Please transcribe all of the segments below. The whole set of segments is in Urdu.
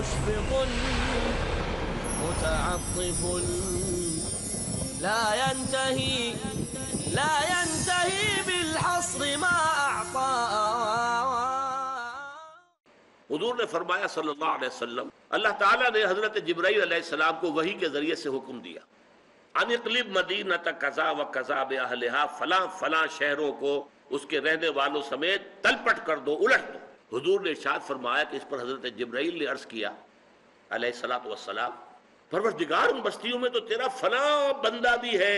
مشفق متعطف لا ينتهي بالحصر ما أعطى. حضور نے فرمایا صلی اللہ علیہ وسلم، اللہ تعالیٰ نے حضرت جبرائیل علیہ السلام کو وحی کے ذریعے سے حکم دیا، ان اقلب مدینۃ کذا و کذا باہلھا، فلاں فلاں شہروں کو اس کے رہنے والوں سمیت تلپٹ کر دو، الٹ دو. حضور نے ارشاد فرمایا کہ اس پر حضرت جبرائیل نے عرض کیا علیہ الصلوۃ والسلام، پروردگار ان بستیوں میں تو تیرا فلاں بندہ بھی ہے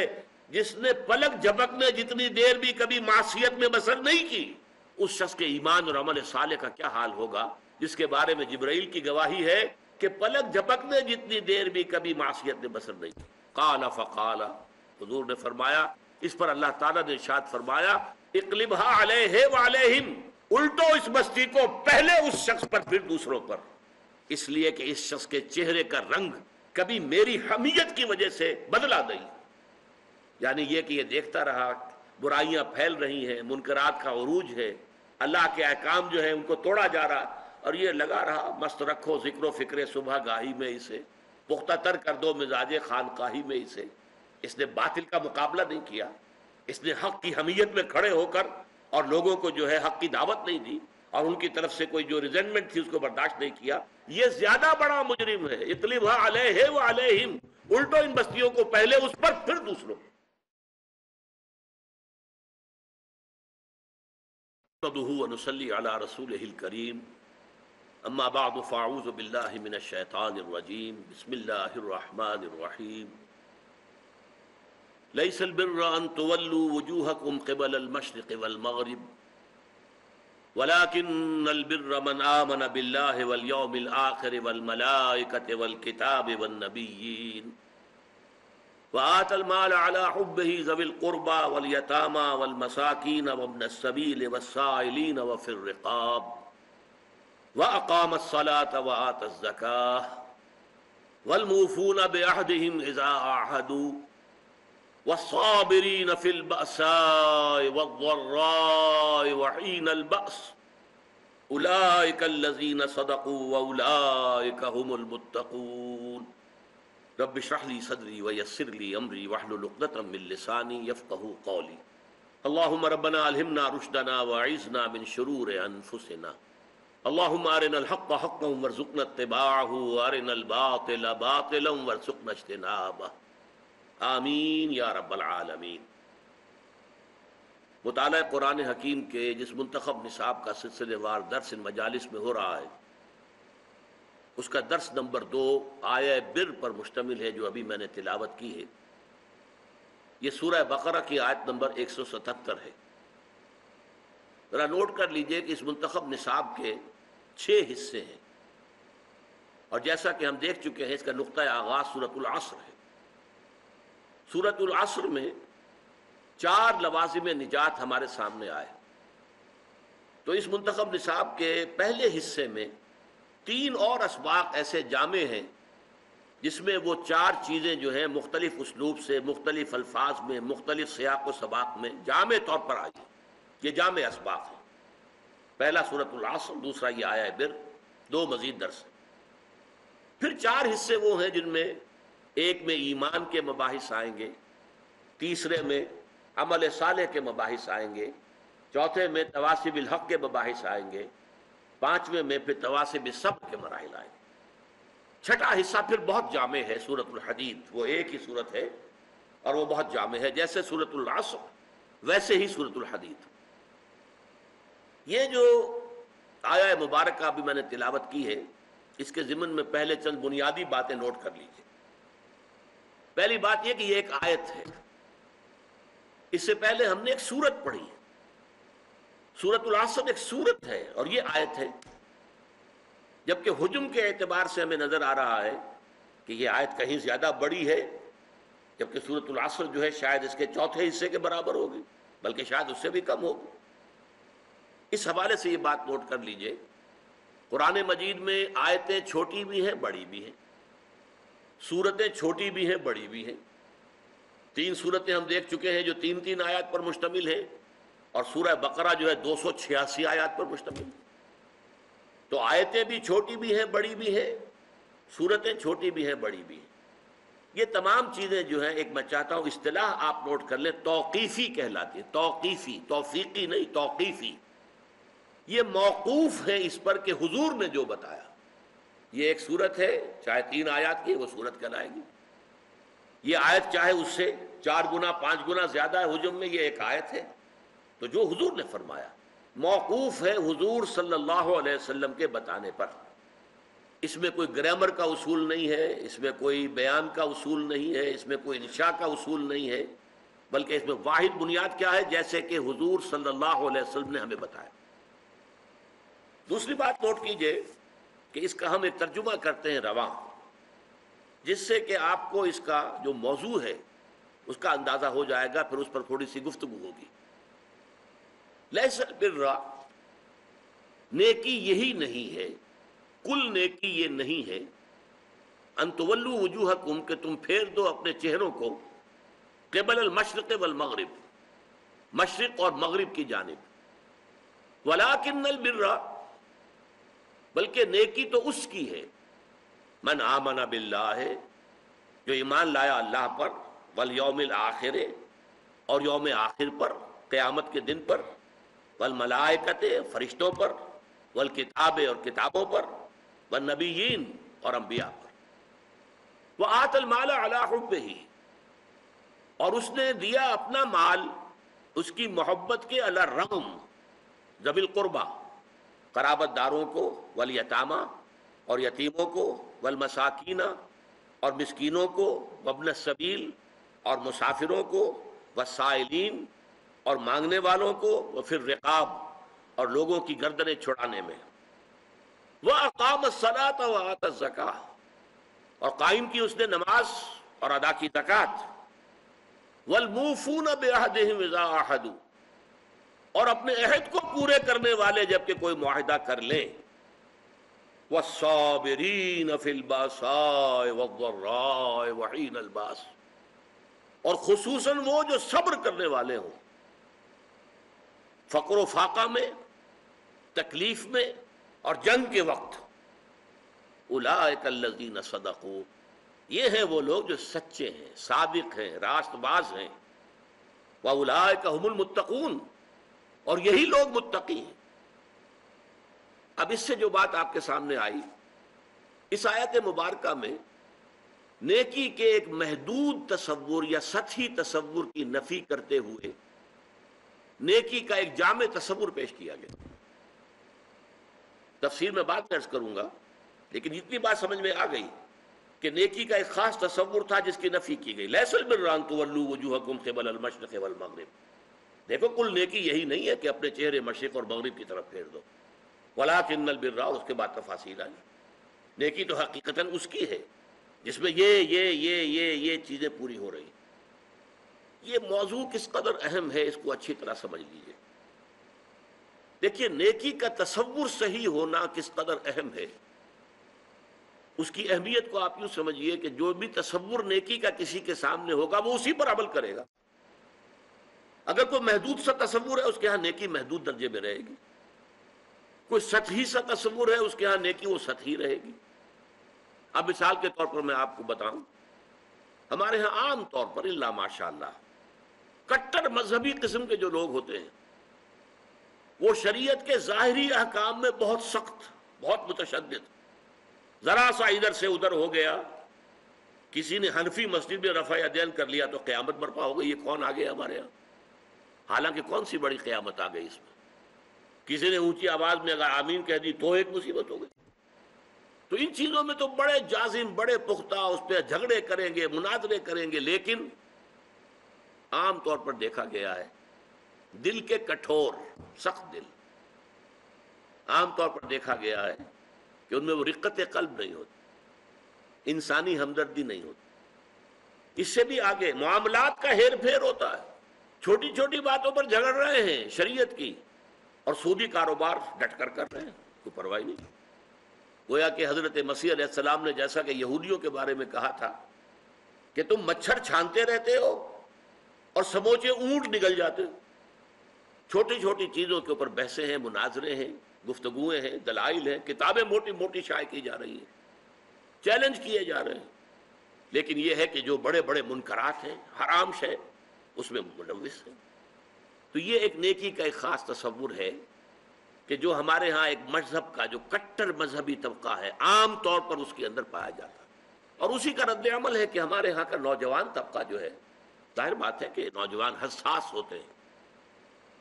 جس نے پلک جھپکنے جتنی دیر بھی کبھی معصیت میں بسر نہیں کی. اس شخص کے ایمان اور عمل صالح کا کیا حال ہوگا جس کے بارے میں جبرائیل کی گواہی ہے کہ پلک جھپکنے جتنی دیر بھی کبھی معصیت میں بسر نہیں کی. قال فقال، حضور نے فرمایا، اس پر اللہ تعالیٰ نے ارشاد فرمایا، اقلبها علیہ وعلیہم، الٹو اس بستی کو پہلے اس شخص پر پھر دوسروں پر، اس لیے کہ اس شخص کے چہرے کا رنگ کبھی میری حمیت کی وجہ سے بدلا نہیں. یعنی یہ کہ یہ دیکھتا رہا برائیاں پھیل رہی ہیں، منکرات کا عروج ہے، اللہ کے احکام جو ہیں ان کو توڑا جا رہا، اور یہ لگا رہا مست رکھو ذکر و فکر صبح گاہی میں اسے، پختہ تر کر دو مزاج خانقاہی میں اسے. اس نے باطل کا مقابلہ نہیں کیا، اس نے حق کی حمیت میں کھڑے ہو کر اور لوگوں کو جو ہے حق کی دعوت نہیں دی، اور ان کی طرف سے کوئی جو ریزنٹمنٹ تھی اس کو برداشت نہیں کیا. یہ زیادہ بڑا مجرم ہے. اقلبها علیہ وعلیہم، الٹو ان بستیوں کو پہلے اس پر پھر دوسروں پر. نحمده ونصلي على رسوله الكريم، اما بعد فاعوذ بالله من الشيطان الرجيم، بسم الله الرحمن الرحيم. ليس البر ان تولوا وجوهكم قبل المشرق والمغرب ولكن البر من آمن بالله واليوم الآخر والملائكة والكتاب والنبيين وآتى المال على حبه ذوي القربى واليتامى والمساكين وابن السبيل والسائلين وفي الرقاب وأقام الصلاة وآتى الزكاة والموفون بعهدهم إذا عاهدوا والصابرين في البأساء والضراء وحين البأس أولئك الذين صدقوا وأولئك هم المتقون. رب اشرح لي صدري ويسر لي أمري واحلل عقدة من لساني يفقهوا قولي. اللهم ربنا ألهمنا رشدنا وأعذنا من شرور أنفسنا. اللهم أرنا الحق حقا وارزقنا اتباعه وأرنا الباطل باطلا وارزقنا اجتنابه. آمین یا رب العالمین. مطالعہ قرآن حکیم کے جس منتخب نصاب کا سلسلے وار درس ان مجالس میں ہو رہا ہے، اس کا درس نمبر 2 آیہ بر پر مشتمل ہے جو ابھی میں نے تلاوت کی ہے. یہ سورہ بقرہ کی آیت نمبر 177 ہے. ذرا نوٹ کر لیجئے کہ اس منتخب نصاب کے 6 حصے ہیں، اور جیسا کہ ہم دیکھ چکے ہیں اس کا نقطہ آغاز سورۃ العصر ہے. سورۃ العصر میں 4 لوازم نجات ہمارے سامنے آئے. تو اس منتخب نصاب کے پہلے حصے میں 3 اور اسباق ایسے جامع ہیں جس میں وہ 4 چیزیں جو ہیں مختلف اسلوب سے، مختلف الفاظ میں، مختلف سیاق و سباق میں جامع طور پر آئی. یہ جامع اسباق ہیں. پہلا سورۃ العصر، دوسرا یہ آیہ بر، 2 مزید درس. پھر 4 حصے وہ ہیں جن میں ایک میں ایمان کے مباحث آئیں گے، تیسرے میں عمل صالح کے مباحث آئیں گے، چوتھے میں تواصی بالحق کے مباحث آئیں گے، 5ویں میں پھر تواصی بالصبر کے مراحل آئیں گے. چھٹا حصہ پھر بہت جامع ہے، سورۃ الحدید. وہ ایک ہی سورت ہے اور وہ بہت جامع ہے، جیسے سورۃ العصر ویسے ہی سورۃ الحدید. یہ جو آیہ مبارکہ ابھی میں نے تلاوت کی ہے، اس کے ضمن میں پہلے چند بنیادی باتیں نوٹ کر لیجیے. پہلی بات یہ کہ یہ ایک آیت ہے. اس سے پہلے ہم نے ایک سورت پڑھی ہے. سورۃ العصر ایک سورت ہے اور یہ آیت ہے، جبکہ حجم کے اعتبار سے ہمیں نظر آ رہا ہے کہ یہ آیت کہیں زیادہ بڑی ہے، جبکہ سورۃ العصر جو ہے شاید اس کے چوتھے حصے کے برابر ہوگی، بلکہ شاید اس سے بھی کم ہوگی. اس حوالے سے یہ بات نوٹ کر لیجئے، قرآن مجید میں آیتیں چھوٹی بھی ہیں بڑی بھی ہیں، سورتیں چھوٹی بھی ہیں بڑی بھی ہیں. 3 سورتیں ہم دیکھ چکے ہیں جو 3 آیات پر مشتمل ہیں، اور سورہ بقرہ جو ہے 286 آیات پر مشتمل ہے. تو آیتیں بھی چھوٹی بھی ہیں بڑی بھی ہیں، صورتیں چھوٹی بھی ہیں بڑی بھی ہیں. یہ تمام چیزیں جو ہیں، ایک میں چاہتا ہوں اصطلاح آپ نوٹ کر لیں، توقیفی کہلاتی ہے. توقیفی، توفیقی نہیں، توقیفی. یہ موقوف ہے اس پر کہ حضور نے جو بتایا. یہ ایک صورت ہے، چاہے 3 آیات کی، وہ صورت کہلائے گی. یہ آیت چاہے اس سے 4 گنا 5 گنا زیادہ ہے حجم میں، یہ ایک آیت ہے. تو جو حضور نے فرمایا موقوف ہے حضور صلی اللہ علیہ وسلم کے بتانے پر. اس میں کوئی گرامر کا اصول نہیں ہے، اس میں کوئی بیان کا اصول نہیں ہے، اس میں کوئی انشاء کا اصول نہیں ہے، بلکہ اس میں واحد بنیاد کیا ہے؟ جیسے کہ حضور صلی اللہ علیہ وسلم نے ہمیں بتایا. دوسری بات نوٹ کیجئے کہ اس کا ہم ایک ترجمہ کرتے ہیں رواں، جس سے کہ آپ کو اس کا جو موضوع ہے اس کا اندازہ ہو جائے گا، پھر اس پر تھوڑی سی گفتگو ہوگی. لیس البر، نیکی یہی نہیں ہے، کل نیکی یہ نہیں ہے، ان تولوا وجوہکم، کہ تم پھیر دو اپنے چہروں کو قبل المشرق والمغرب، مشرق اور مغرب کی جانب. ولکن البر، بلکہ نیکی تو اس کی ہے، من آمن باللہ، جو ایمان لایا اللہ پر، والیوم الآخر، اور یوم آخر پر، قیامت کے دن پر، والملائکۃ، فرشتوں پر، والکتاب، اور کتابوں پر، والنبیین، اور انبیاء پر. وآت المال علی حبہ، اور اس نے دیا اپنا مال اس کی محبت کے علی الرغم، ذوی القربہ، قرابت داروں کو، والیتامى، اور یتیموں کو، والمساکین، اور مسکینوں کو، وابن السبیل، اور مسافروں کو، والسائلین، اور مانگنے والوں کو، وفی الرقاب، اور لوگوں کی گردنیں چھڑانے میں. وَأَقَامَ الصَّلَاةَ وَآتَى الزَّكَاةَ، اور قائم کی اس نے نماز اور ادا کی زکوٰۃ. وَالْمُوفُونَ بِعَهْدِهِمْ إِذَا عَاهَدُوا، اور اپنے عہد کو پورے کرنے والے جب کہ کوئی معاہدہ کر لیں. وَالصَّابِرِينَ فِي الْبَأْسَاءِ وَالضَّرَّاءِ وَحِينَ الْبَأْسِ، اور خصوصاً وہ جو صبر کرنے والے ہوں، فقر و فاقہ میں، تکلیف میں، اور جنگ کے وقت. اولئک الذین صدقوا، یہ ہیں وہ لوگ جو سچے ہیں، صادق ہیں، راست باز ہیں. واولئک هم المتقون، اور یہی لوگ متقی ہیں. اب اس سے جو بات آپ کے سامنے آئی، اس آیت مبارکہ میں نیکی کے ایک محدود تصور یا سطحی تصور کی نفی کرتے ہوئے نیکی کا ایک جامع تصور پیش کیا گیا. تفسیر میں بعد میں عرض کروں گا، لیکن اتنی بات سمجھ میں آ گئی کہ نیکی کا ایک خاص تصور تھا جس کی نفی کی گئی. لیس البر ان تولوا وجوہکم قبل المشرق والمغرب. دیکھو کل نیکی یہی نہیں ہے کہ اپنے چہرے مشرق اور مغرب کی طرف پھیر دو. ولکن البر، اس کے بعد تفاصیل آئی. نیکی تو حقیقتاً اس کی ہے جس میں یہ چیزیں پوری ہو رہی. یہ موضوع کس قدر اہم ہے اس کو اچھی طرح سمجھ لیجیے. دیکھیے نیکی کا تصور صحیح ہونا کس قدر اہم ہے، اس کی اہمیت کو آپ یوں سمجھیے کہ جو بھی تصور نیکی کا کسی کے سامنے ہوگا وہ اسی پر عمل کرے گا. اگر کوئی محدود سا تصور ہے اس کے ہاں نیکی محدود درجے میں رہے گی. کوئی سطحی سا تصور ہے اس کے ہاں نیکی وہ سطحی رہے گی. اب مثال کے طور پر میں آپ کو بتاؤں، ہمارے ہاں عام طور پر الا ماشاء اللہ کٹر مذہبی قسم کے جو لوگ ہوتے ہیں وہ شریعت کے ظاہری احکام میں بہت سخت، بہت متشدد. ذرا سا ادھر سے ادھر ہو گیا، کسی نے حنفی مسجد میں رفع یدین کر لیا تو قیامت برپا ہو گئی. یہ کون آ گیا ہمارے یہاں؟ حالانکہ کون سی بڑی قیامت آ گئی اس میں؟ کسی نے اونچی آواز میں اگر آمین کہہ دی تو ایک مصیبت ہو گئی. تو ان چیزوں میں تو بڑے جازم، بڑے پختہ اس پہ جھگڑے کریں گے، مناظرے کریں گے. لیکن عام طور پر دیکھا گیا ہے دل کے کٹھور، سخت دل، عام طور پر دیکھا گیا ہے کہ ان میں وہ رقت قلب نہیں ہوتی، انسانی ہمدردی نہیں ہوتی. اس سے بھی آگے معاملات کا ہیر پھیر ہوتا ہے. چھوٹی چھوٹی باتوں پر جھگڑ رہے ہیں شریعت کی، اور سودی کاروبار ڈٹ کر کر رہے ہیں، کوئی پرواہ نہیں. گویا کہ حضرت مسیح علیہ السلام نے جیسا کہ یہودیوں کے بارے میں کہا تھا کہ تم مچھر چھانتے رہتے ہو اور سموچے اونٹ نگل جاتے ہو. چھوٹی چھوٹی چیزوں کے اوپر بحثیں ہیں، مناظرے ہیں، گفتگویں ہیں، دلائل ہیں، کتابیں موٹی موٹی شائع کی جا رہی ہیں. چیلنج کیے جا رہے ہیں، لیکن یہ ہے کہ جو بڑے بڑے منکرات ہیں، حرام شے، اس میں ملوث ہے۔ تو یہ ایک نیکی کا ایک خاص تصور ہے کہ جو ہمارے ہاں ایک مذہب کا جو کٹر مذہبی طبقہ ہے عام طور پر اس کے اندر پایا جاتا ہے، اور اسی کا رد عمل ہے کہ ہمارے ہاں کا نوجوان طبقہ جو ہے، ظاہر بات ہے کہ نوجوان حساس ہوتے ہیں،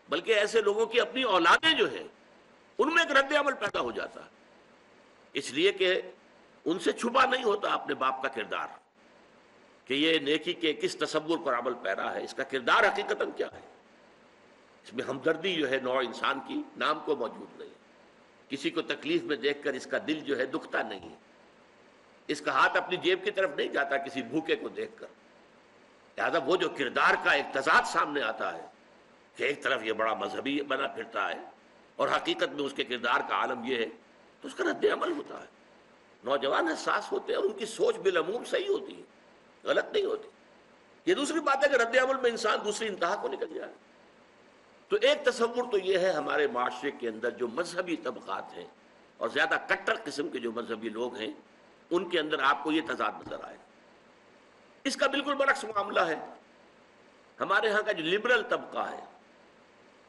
بلکہ ایسے لوگوں کی اپنی اولادیں جو ہیں ان میں ایک رد عمل پیدا ہو جاتا ہے، اس لیے کہ ان سے چھپا نہیں ہوتا اپنے باپ کا کردار کہ یہ نیکی کے کس تصور پر عمل پیرا ہے، اس کا کردار حقیقتاً کیا ہے۔ اس میں ہمدردی جو ہے نوع انسان کی نام کو موجود نہیں، کسی کو تکلیف میں دیکھ کر اس کا دل جو ہے دکھتا نہیں، اس کا ہاتھ اپنی جیب کی طرف نہیں جاتا کسی بھوکے کو دیکھ کر۔ لہذا وہ جو کردار کا ایک تضاد سامنے آتا ہے کہ ایک طرف یہ بڑا مذہبی بنا پھرتا ہے اور حقیقت میں اس کے کردار کا عالم یہ ہے، تو اس کا رد عمل ہوتا ہے۔ نوجوان حساس ہوتے ہیں اور ان کی سوچ بالعموم صحیح ہوتی ہے، غلط نہیں ہوتی۔ یہ دوسری بات ہے کہ رد عمل میں انسان دوسری انتہا کو نکل جائے۔ تو ایک تصور تو یہ ہے ہمارے معاشرے کے اندر جو مذہبی طبقات ہیں اور زیادہ کٹر قسم کے جو مذہبی لوگ ہیں ان کے اندر آپ کو یہ تضاد نظر آئے۔ اس کا بالکل برعکس معاملہ ہے ہمارے ہاں کا جو لبرل طبقہ ہے،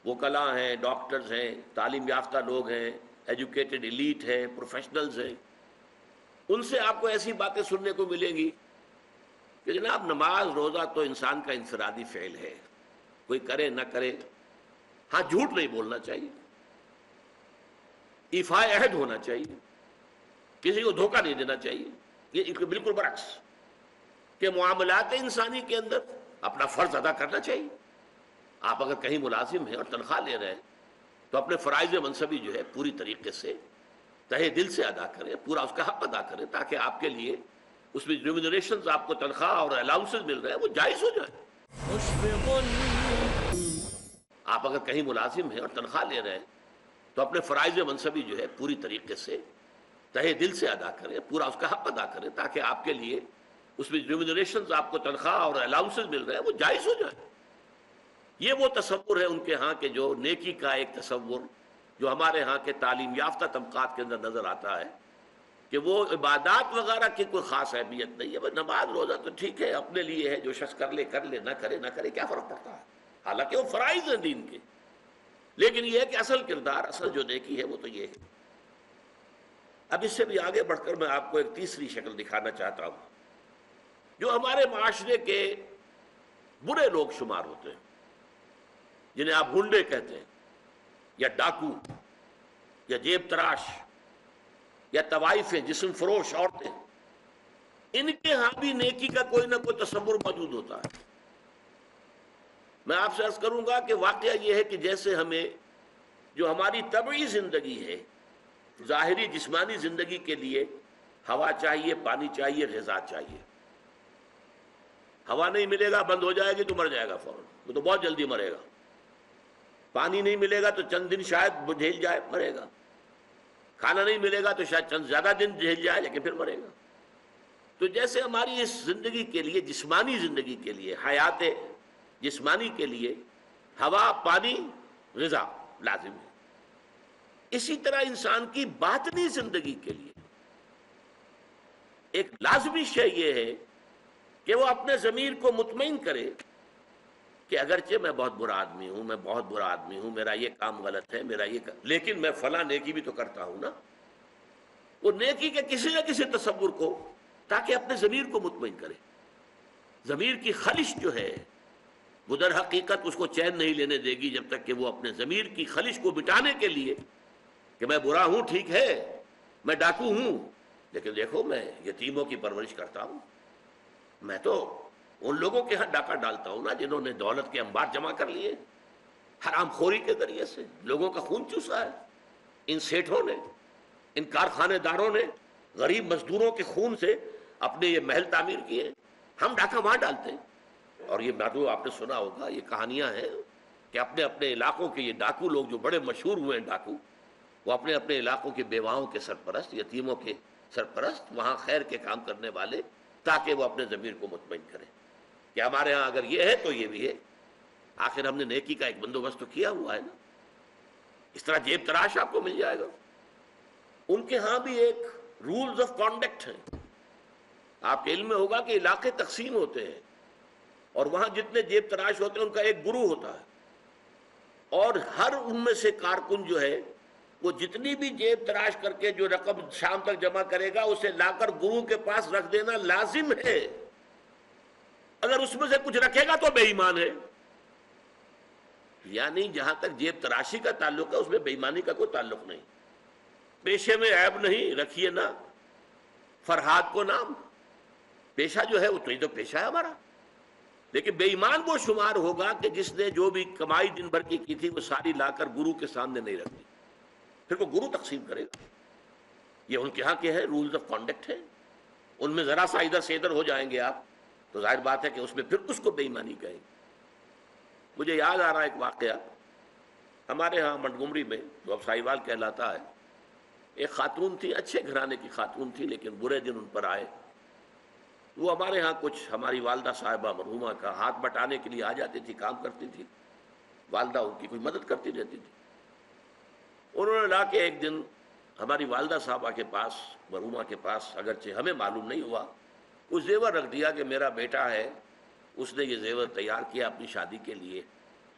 وکلاء ہیں، ڈاکٹرز ہیں، تعلیم یافتہ لوگ ہیں، ایجوکیٹڈ ایلیٹ ہیں، پروفیشنلز ہیں، ان سے آپ کو ایسی باتیں سننے کو ملیں گی کہ جناب نماز روزہ تو انسان کا انفرادی فعل ہے، کوئی کرے نہ کرے، ہاں جھوٹ نہیں بولنا چاہیے، ایفاء عہد ہونا چاہیے، کسی کو دھوکہ نہیں دینا چاہیے۔ یہ بالکل برعکس کہ معاملات انسانی کے اندر اپنا فرض ادا کرنا چاہیے۔ آپ اگر کہیں ملازم ہیں اور تنخواہ لے رہے ہیں تو اپنے فرائض منصبی جو ہے پوری طریقے سے تہہ دل سے ادا کریں، پورا اس کا حق ادا کریں، تاکہ آپ کے لیے اس میں ریمونریشنز آپ کو تنخواہ اور الاؤنسز مل رہے ہیں وہ جائز ہو جائیں۔ آپ اگر کہیں ملازم ہیں اور تنخواہ لے رہے ہیں تو اپنے فرائض منصبی جو ہے پوری طریقے سے تہہ دل سے ادا کریں، پورا اس کا حق ادا کریں، تاکہ آپ کے لیے اس میں ریمونریشنز آپ کو تنخواہ اور الاؤنسز مل رہے ہیں وہ جائز ہو جائیں۔ یہ وہ تصور ہے ان کے ہاں کہ جو نیکی کا ایک تصور جو ہمارے ہاں کے تعلیم یافتہ طبقات کے اندر نظر آتا ہے کہ وہ عبادات وغیرہ کی کوئی خاص اہمیت نہیں ہے، نماز روزہ تو ٹھیک ہے اپنے لیے ہے، جو شخص کر لے نہ کرے نہ کرے کیا فرق پڑتا ہے، حالانکہ وہ فرائض ہیں دین کے، لیکن یہ ہے کہ اصل کردار، اصل جو نیکی ہے وہ تو یہ ہے۔ اب اس سے بھی آگے بڑھ کر میں آپ کو ایک تیسری شکل دکھانا چاہتا ہوں جو ہمارے معاشرے کے برے لوگ شمار ہوتے ہیں، جنہیں آپ گنڈے کہتے ہیں یا ڈاکو یا جیب تراش یا طوائفیں، جسم فروش عورتیں، ان کے ہاں بھی نیکی کا کوئی نہ کوئی تصور موجود ہوتا ہے۔ میں آپ سے عرض کروں گا کہ واقعہ یہ ہے کہ جیسے ہمیں جو ہماری طبعی زندگی ہے، ظاہری جسمانی زندگی کے لیے ہوا چاہیے، پانی چاہیے، غذا چاہیے۔ ہوا نہیں ملے گا بند ہو جائے گی تو مر جائے گا فوراً، وہ تو بہت جلدی مرے گا۔ پانی نہیں ملے گا تو چند دن شاید جھیل جائے، مرے گا۔ کھانا نہیں ملے گا تو شاید چند زیادہ دن جھیل جائے لیکن پھر مرے گا۔ تو جیسے ہماری اس زندگی کے لیے، جسمانی زندگی کے لیے، حیات جسمانی کے لیے ہوا، پانی، غذا لازم ہے، اسی طرح انسان کی باطنی زندگی کے لیے ایک لازمی شے یہ ہے کہ وہ اپنے ضمیر کو مطمئن کرے کہ اگرچہ میں بہت برا آدمی ہوں، میں بہت برا آدمی ہوں، میرا یہ کام غلط ہے، میرا یہ لیکن میں فلاں نیکی بھی تو کرتا ہوں نا۔ وہ نیکی کے کسی نہ کسی تصور کو، تاکہ اپنے ضمیر کو مطمئن کرے۔ ضمیر کی خلش جو ہے وہ در حقیقت اس کو چین نہیں لینے دے گی جب تک کہ وہ اپنے ضمیر کی خلش کو مٹانے کے لیے کہ میں برا ہوں، ٹھیک ہے، میں ڈاکو ہوں، لیکن دیکھو میں یتیموں کی پرورش کرتا ہوں، میں تو ان لوگوں کے ہاں ڈاکہ ڈالتا ہوں نا جنہوں نے دولت کے انبار جمع کر لیے، حرام خوری کے ذریعے سے لوگوں کا خون چوسا ہے، ان سیٹھوں نے، ان کارخانے داروں نے غریب مزدوروں کے خون سے اپنے یہ محل تعمیر کیے، ہم ڈاکہ وہاں ڈالتے ہیں۔ اور یہ باتوں آپ نے سنا ہوگا، یہ کہانیاں ہیں کہ اپنے اپنے علاقوں کے یہ ڈاکو لوگ جو بڑے مشہور ہوئے ہیں ڈاکو، وہ اپنے اپنے علاقوں کے بیواؤں کے سرپرست، یتیموں کے سرپرست، وہاں خیر کے کام کرنے والے، تاکہ وہ اپنے ضمیر کو مطمئن کریں کہ ہمارے ہاں اگر یہ ہے تو یہ بھی ہے، آخر ہم نے نیکی کا ایک بندوبست تو کیا ہوا ہے نا۔ اس طرح جیب تراش آپ کو مل جائے گا، ان کے ہاں بھی ایک رولز آف کانڈکٹ ہیں آپ کے علم میں ہوگا کہ علاقے تقسیم ہوتے ہیں اور وہاں جتنے جیب تراش ہوتے ہیں ان کا ایک گروہ ہوتا ہے، اور ہر ان میں سے کارکن جو ہے وہ جتنی بھی جیب تراش کر کے جو رقم شام تک جمع کرے گا اسے لا کر گروہ کے پاس رکھ دینا لازم ہے. اگر اس میں سے کچھ رکھے گا تو بے ایمان ہے. یعنی جہاں تک جیب تراشی کا تعلق ہے اس میں بے ایمانی کا کوئی تعلق نہیں. پیشے میں عیب نہیں، رکھیے نا فرہاد کو نام. پیشہ جو ہے وہ تو پیشہ ہے ہمارا، لیکن بے ایمان وہ شمار ہوگا کہ جس نے جو بھی کمائی دن بھر کی تھی وہ ساری لا کر گرو کے سامنے نہیں رکھ دی. پھر وہ گرو تقسیم کرے گا. یہ ان کے ہاں کے ہیں رولز آف کانڈکٹ ہے. ان میں ذرا سا ادھر سے ادھر ہو جائیں گے آپ تو ظاہر بات ہے کہ اس میں پھر اس کو بے ایمانی کہیں گے. مجھے یاد آ رہا ہے ایک واقعہ ہمارے ہاں منٹگمری میں جو اب ساہیوال کہلاتا ہے. ایک خاتون تھی، اچھے گھرانے کی خاتون تھی، لیکن برے دن ان پر آئے. وہ ہمارے ہاں کچھ ہماری والدہ صاحبہ مرحومہ کا ہاتھ بٹانے کے لیے آ جاتی تھی، کام کرتی تھی. والدہ ان کی کوئی مدد کرتی رہتی تھی. انہوں نے لا کے ایک دن ہماری والدہ صاحبہ کے پاس، مرحومہ کے پاس، اگرچہ ہمیں معلوم نہیں ہوا، وہ زیور رکھ دیا کہ میرا بیٹا ہے، اس نے یہ زیور تیار کیا اپنی شادی کے لیے،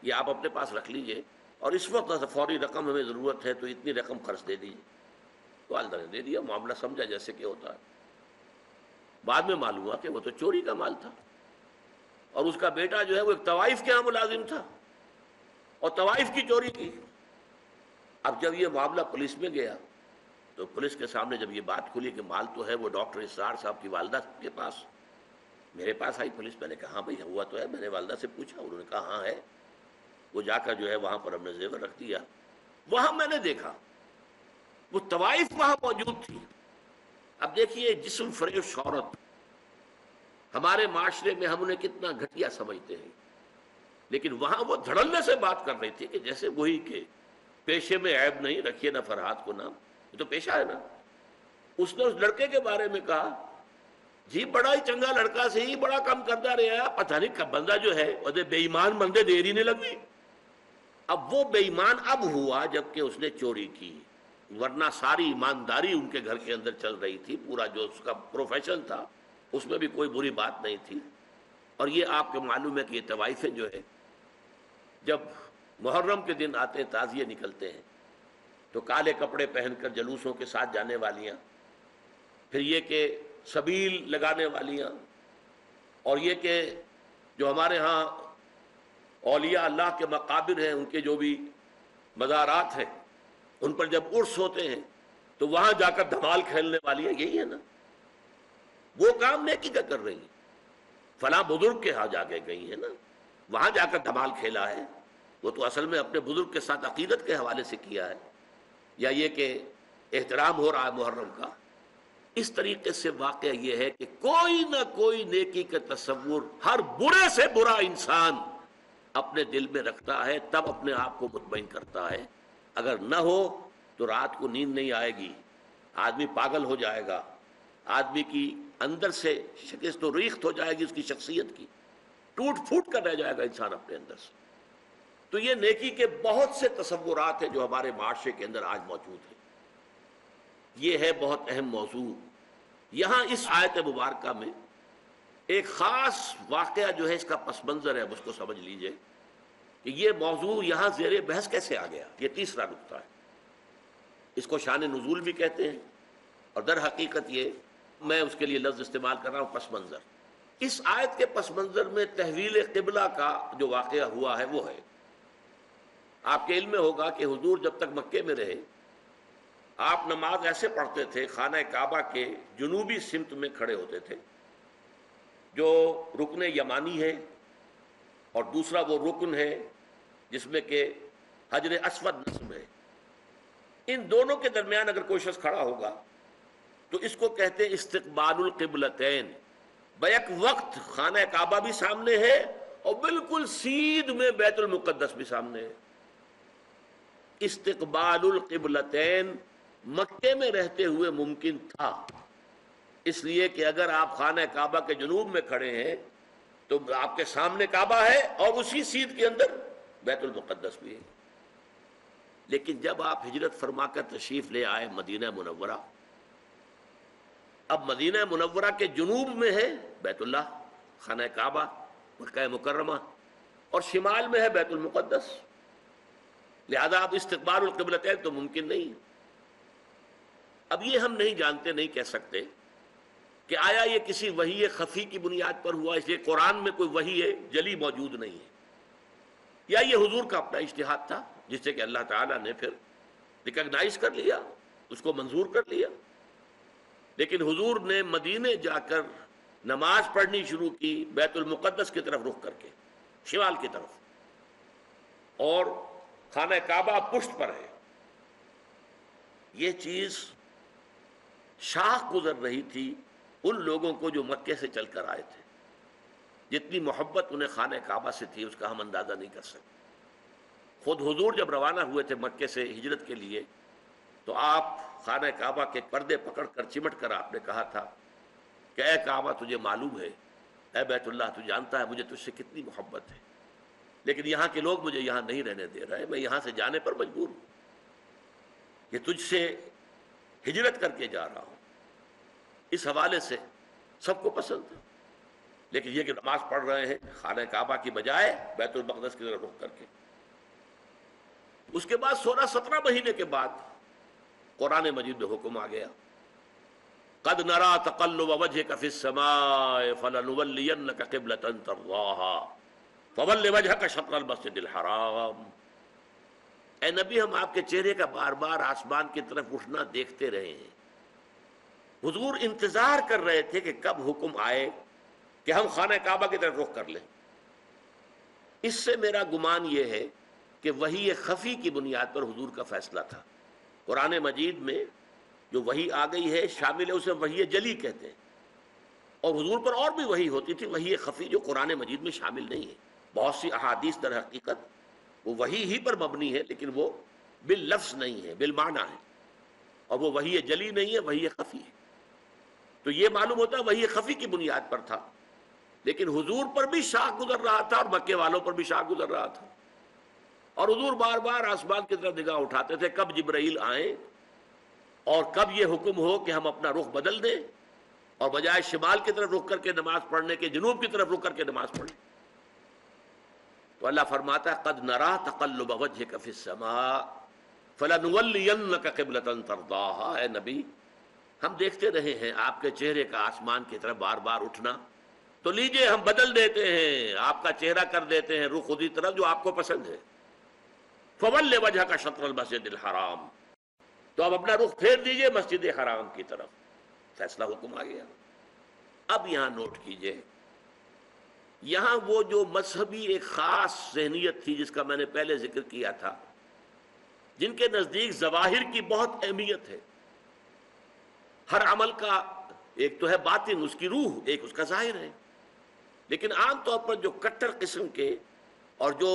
یہ آپ اپنے پاس رکھ لیجئے اور اس وقت فوری رقم ہمیں ضرورت ہے تو اتنی رقم خرچ دے دیجیے. والدہ نے دے دیا، معاملہ سمجھا جیسے کہ ہوتا ہے. بعد میں معلوم ہوا کہ وہ تو چوری کا مال تھا، اور اس کا بیٹا جو ہے وہ ایک طوائف کے ہاں ملازم تھا اور طوائف کی چوری کی. اب جب یہ معاملہ پولیس میں گیا تو پولیس کے سامنے جب یہ بات کھلی کہ مال تو ہے وہ ڈاکٹر اسرار صاحب کی والدہ کے پاس، میرے پاس آئی پولیس. میں نے کہا ہاں بھائی ہوا تو ہے. میں نے والدہ سے پوچھا، انہوں نے کہا ہاں ہے. وہ جا کر جو ہے وہاں پر ہم نے زیور رکھ دیا. وہاں میں نے دیکھا وہ طوائف وہاں موجود تھی. اب دیکھیے جسم فریب شہرت ہمارے معاشرے میں ہم انہیں کتنا گھٹیا سمجھتے ہیں، لیکن وہاں وہ دھڑلنے سے بات کر رہی تھی کہ جیسے وہی کہ پیشے میں عیب نہیں، رکھیے نہ فرہاد کو نام. یہ تو پیشہ ہے نا. اس نے اس لڑکے کے بارے میں کہا جی بڑا ہی چنگا لڑکا سے ہی بڑا کم کرتا رہا، پتہ نہیں کب بندہ جو ہے وہ بے ایمان بندے دیر ہی نہیں لگی. اب وہ بے ایمان اب ہوا جبکہ اس نے چوری کی، ورنہ ساری ایمانداری ان کے گھر کے اندر چل رہی تھی. پورا جو اس کا پروفیشن تھا اس میں بھی کوئی بری بات نہیں تھی. اور یہ آپ کو معلوم ہے کہ یہ طوائفیں جو ہے جب محرم کے دن آتے ہیں، تعزیے نکلتے ہیں، تو کالے کپڑے پہن کر جلوسوں کے ساتھ جانے والیاں، پھر یہ کہ سبیل لگانے والیاں، اور یہ کہ جو ہمارے ہاں اولیاء اللہ کے مقابر ہیں ان کے جو بھی مزارات ہیں ان پر جب عرس ہوتے ہیں تو وہاں جا کر دھمال کھیلنے والیاں یہی ہے نا. وہ کام نیکی کا کر رہی ہیں. فلاں بزرگ کے ہاں جا کے گئی ہیں نا، وہاں جا کر دھمال کھیلا ہے. وہ تو اصل میں اپنے بزرگ کے ساتھ عقیدت کے حوالے سے کیا ہے، یا یہ کہ احترام ہو رہا ہے محرم کا. اس طریقے سے واقعہ یہ ہے کہ کوئی نہ کوئی نیکی کا تصور ہر برے سے برا انسان اپنے دل میں رکھتا ہے، تب اپنے آپ کو مطمئن کرتا ہے. اگر نہ ہو تو رات کو نیند نہیں آئے گی، آدمی پاگل ہو جائے گا، آدمی کی اندر سے شکست و ریخت ہو جائے گی، اس کی شخصیت کی ٹوٹ پھوٹ کر رہ جائے گا انسان اپنے اندر سے. تو یہ نیکی کے بہت سے تصورات ہیں جو ہمارے معاشرے کے اندر آج موجود ہیں. یہ ہے بہت اہم موضوع. یہاں اس آیت مبارکہ میں ایک خاص واقعہ جو ہے اس کا پس منظر ہے، اس کو سمجھ لیجئے کہ یہ موضوع یہاں زیر بحث کیسے آ گیا. یہ تیسرا نقطہ ہے. اس کو شان نزول بھی کہتے ہیں، اور در حقیقت یہ میں اس کے لیے لفظ استعمال کر رہا ہوں پس منظر. اس آیت کے پس منظر میں تحویل قبلہ کا جو واقعہ ہوا ہے وہ ہے. آپ کے علم میں ہوگا کہ حضور جب تک مکے میں رہے آپ نماز ایسے پڑھتے تھے، خانہ کعبہ کے جنوبی سمت میں کھڑے ہوتے تھے جو رکن یمانی ہے، اور دوسرا وہ رکن ہے جس میں کہ حجر اسود نصب ہے. ان دونوں کے درمیان اگر کوئی شخص کھڑا ہوگا تو اس کو کہتے ہیں استقبال القبلتین. بیک وقت خانہ کعبہ بھی سامنے ہے اور بالکل سیدھ میں بیت المقدس بھی سامنے ہے. استقبال القبلتین مکے میں رہتے ہوئے ممکن تھا، اس لیے کہ اگر آپ خانہ کعبہ کے جنوب میں کھڑے ہیں تو آپ کے سامنے کعبہ ہے اور اسی سیدھ کے اندر بیت المقدس بھی ہے. لیکن جب آپ ہجرت فرما کر تشریف لے آئے مدینہ منورہ اب مدینہ منورہ کے جنوب میں ہے بیت اللہ خانہ کعبہ مکہ مکرمہ، اور شمال میں ہے بیت المقدس، لہذا اب استقبال القبلتین تو ممکن نہیں۔ اب یہ ہم نہیں جانتے، نہیں کہہ سکتے کہ آیا یہ کسی وحی خفی کی بنیاد پر ہوا، اس لیے قرآن میں کوئی وحی جلی موجود نہیں ہے، یا یہ حضور کا اپنا اجتہاد تھا جس سے کہ اللہ تعالیٰ نے پھر ریکگنائز کر لیا، اس کو منظور کر لیا۔ لیکن حضور نے مدینے جا کر نماز پڑھنی شروع کی بیت المقدس کی طرف رخ کر کے، شمال کی طرف، اور خانہ کعبہ پشت پر ہے۔ یہ چیز شاخ گزر رہی تھی ان لوگوں کو جو مکے سے چل کر آئے تھے، جتنی محبت انہیں خانہ کعبہ سے تھی اس کا ہم اندازہ نہیں کر سکتے۔ خود حضور جب روانہ ہوئے تھے مکے سے ہجرت کے لیے تو آپ خانہ کعبہ کے پردے پکڑ کر چمٹ کر آپ نے کہا تھا کہ اے کعبہ تجھے معلوم ہے، اے بیت اللہ تو جانتا ہے مجھے تجھ سے کتنی محبت ہے، لیکن یہاں کے لوگ مجھے یہاں نہیں رہنے دے رہے، میں یہاں سے جانے پر مجبور ہوں، یہ تجھ سے ہجرت کر کے جا رہا ہوں۔ اس حوالے سے سب کو پسند ہے، لیکن یہ کہ نماز پڑھ رہے ہیں خانہ کعبہ کی بجائے بیت المقدس کی طرف رخ کر کے۔ اس کے بعد 16-17 مہینے کے بعد قرآن مجید میں حکم آ گیا، قد نرى تقلب وجهك في السماء فلنولينك قبلة ترضاها فول وجهك شطر المسجد الحرام۔ اے نبی ہم آپ کے چہرے کا بار بار آسمان کی طرف اٹھنا دیکھتے رہے ہیں۔ حضور انتظار کر رہے تھے کہ کب حکم آئے کہ ہم خانہ کعبہ کی طرف رخ کر لیں۔ اس سے میرا گمان یہ ہے کہ وحی خفی کی بنیاد پر حضور کا فیصلہ تھا۔ قرآن مجید میں جو وحی آ گئی ہے شامل ہے، اسے وحی جلی کہتے ہیں، اور حضور پر اور بھی وحی ہوتی تھی وحی خفی جو قرآن مجید میں شامل نہیں ہے۔ بہت سی احادیث در حقیقت وہ وحی ہی پر مبنی ہے، لیکن وہ باللفظ نہیں ہے، بالمعنی ہے، اور وہ وحی جلی نہیں ہے، وحی خفی ہے۔ تو یہ معلوم ہوتا ہے وحی خفی کی بنیاد پر تھا، لیکن حضور پر بھی شاخ گزر رہا تھا اور مکے والوں پر بھی شاخ گزر رہا تھا، اور حضور بار بار آسمان کی طرف نگاہ اٹھاتے تھے کب جبرائیل آئیں اور کب یہ حکم ہو کہ ہم اپنا رخ بدل دیں اور بجائے شمال کی طرف رخ کر کے نماز پڑھنے کے جنوب کی طرف رخ کر کے نماز پڑھیں۔ تو اللہ فرماتا ہے قد نرى تقلب وجهك في السماء فلنولينك قبلة ترضاها۔ اے نبی ہم دیکھتے رہے ہیں آپ کے چہرے کا آسمان کی طرف بار بار اٹھنا، تو لیجئے ہم بدل دیتے ہیں، آپ کا چہرہ کر دیتے ہیں رخ اسی طرف جو آپ کو پسند ہے۔ فول وجهك شطر المسجد الحرام، تو اب اپنا رخ پھیر دیجئے مسجد حرام کی طرف۔ فیصلہ حکم آ گیا۔ اب یہاں نوٹ کیجئے، یہاں وہ جو مذہبی ایک خاص ذہنیت تھی جس کا میں نے پہلے ذکر کیا تھا، جن کے نزدیک ظواہر کی بہت اہمیت ہے، ہر عمل کا ایک تو ہے باطن، اس کی روح، ایک اس کا ظاہر ہے، لیکن عام طور پر جو کٹر قسم کے اور جو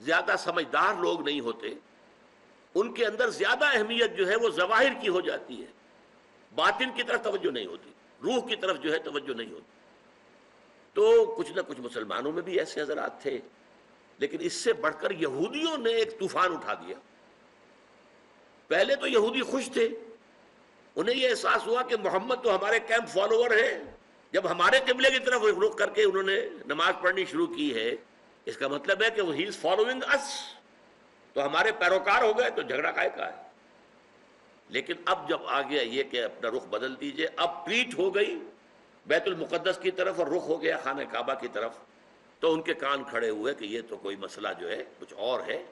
زیادہ سمجھدار لوگ نہیں ہوتے ان کے اندر زیادہ اہمیت جو ہے وہ ظواہر کی ہو جاتی ہے، باطن کی طرف توجہ نہیں ہوتی، روح کی طرف جو ہے توجہ نہیں ہوتی۔ تو کچھ نہ کچھ مسلمانوں میں بھی ایسے حضرات تھے، لیکن اس سے بڑھ کر یہودیوں نے ایک طوفان اٹھا دیا۔ پہلے تو یہودی خوش تھے، انہیں یہ احساس ہوا کہ محمد تو ہمارے کیمپ فالوور ہیں، جب ہمارے قبلے کی طرف رخ کر کے انہوں نے نماز پڑھنی شروع کی ہے، اس کا مطلب ہے کہ وہ ہی از فالوئنگ اس، تو ہمارے پیروکار ہو گئے، تو جھگڑا کائے کا ہے۔ لیکن اب جب آ گیا یہ کہ اپنا رخ بدل دیجئے، اب پیٹھ ہو گئی بیت المقدس کی طرف اور رخ ہو گیا خانہ کعبہ کی طرف، تو ان کے کان کھڑے ہوئے کہ یہ تو کوئی مسئلہ جو ہے کچھ اور ہے،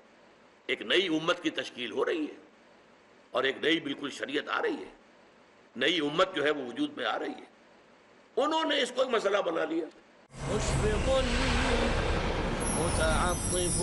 ایک نئی امت کی تشکیل ہو رہی ہے اور ایک نئی بالکل شریعت آ رہی ہے، نئی امت جو ہے وہ وجود میں آ رہی ہے۔ انہوں نے اس کو ایک مسئلہ بنا لیا۔ مشفق متعطف